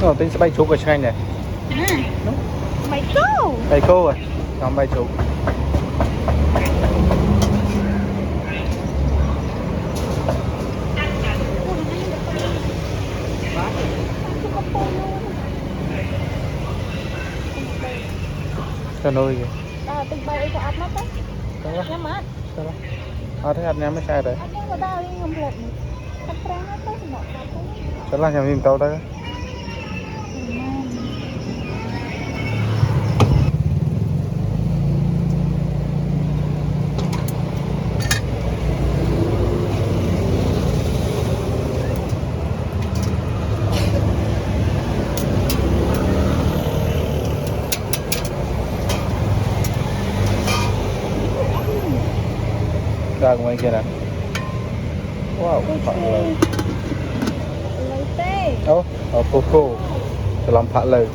nó tính sẽ bay chụp ở trên này bay cô rồi xong bay chụp cho nuôi kìa tình bay cho áp mắt đấy nhắm mắt thế anh em mới sai đấy anh em vào đây ngầm lật cắt răng hết đấy nó cho là nhà mình tàu đấy ra ngoài kia nè wow phạ lời Cocoจะลองผัดเลย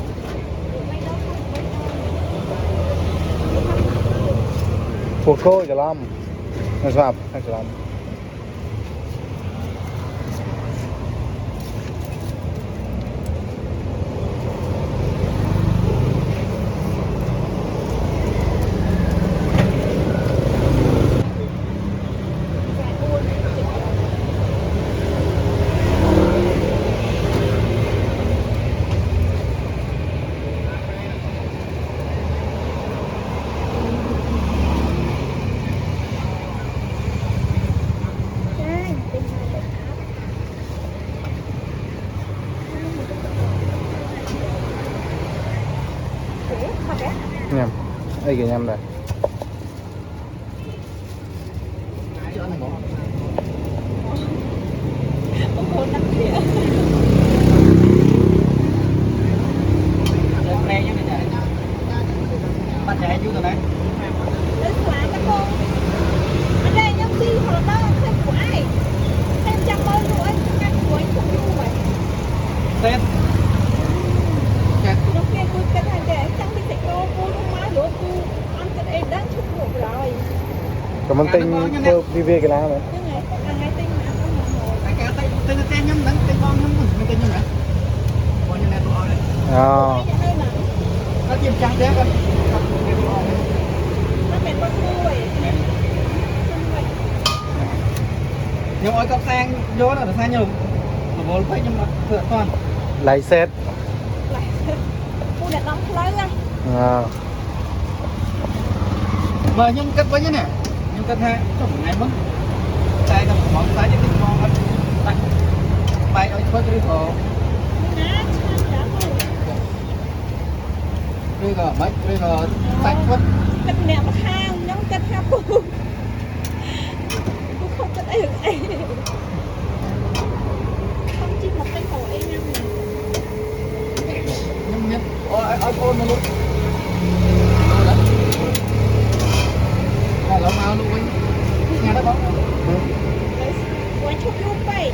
Cocoจะลองไม่ทราบให้จะลอง nhầm đây kìa nhầm này bắt chạy chú rồi đấy Tết còn mình tinh theo VV cái lá này tên nhắm đánh tên con nhắm mình tên nhắm hả con như này tôi hỏi đấy nó chìm trắng đấy con nhưng mà có sang vô là sang nhiều mà vô phải nhưng mà thừa toàn lấy set mà nhưng cất với như này nhưng cất hai trong ngày mất đây là một món trái để thịt ngon lắm bay ở chỗ cái hồ bây giờ mấy bây giờ sạch quá cất mẹ mà khang nhóm cất ha cô không cất ấy được ấy không chỉ một cái hồ ấy nhá nhưng nhất ôi ôn mà luôn là lâu mau luôn nghe nó bóng quán chụp luôn vậy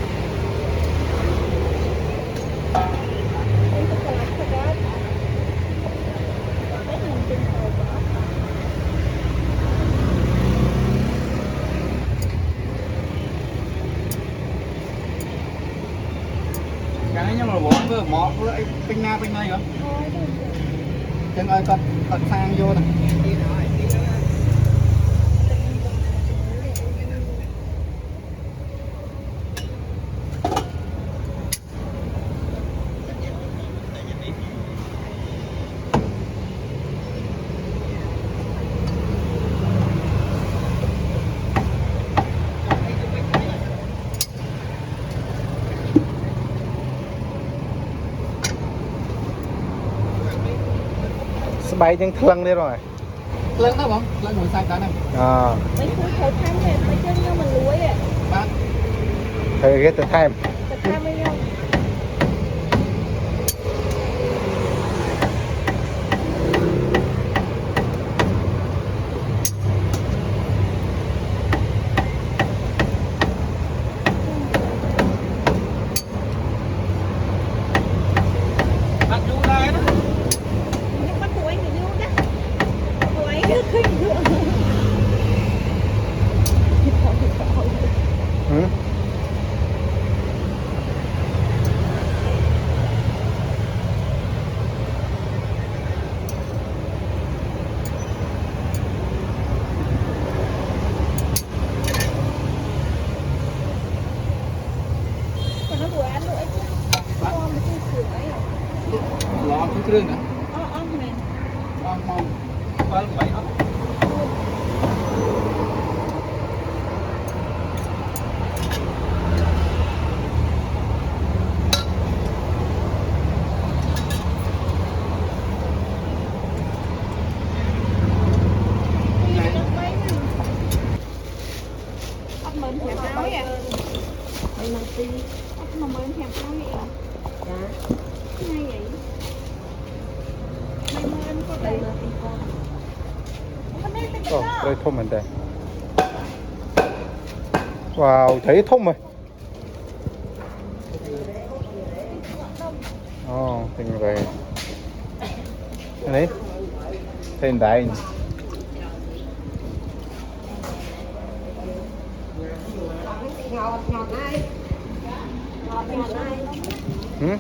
cái nhưng mà bỏ vừa mỏ với pin na pin này hả chân ơi con sang vô này bay nhưng thăng đi rồi lên đó không lên ngồi sai cả này mấy khu thời tham này mấy chân nhau mình lúa vậy bạn thời cái từ tham với nhau lò cái rừng à Ông này. mong phải vậy đó Ông mình thèm áo vậy. Ông mình thèm áo vậy. Ngay vậy. Mày mình có đây. đây thôm mình đây. Wow, thấy thôm rồi. Tình về. Cái này. Tên đại. Ngọt ngọt này. Ngọt ngọt này. Ừ?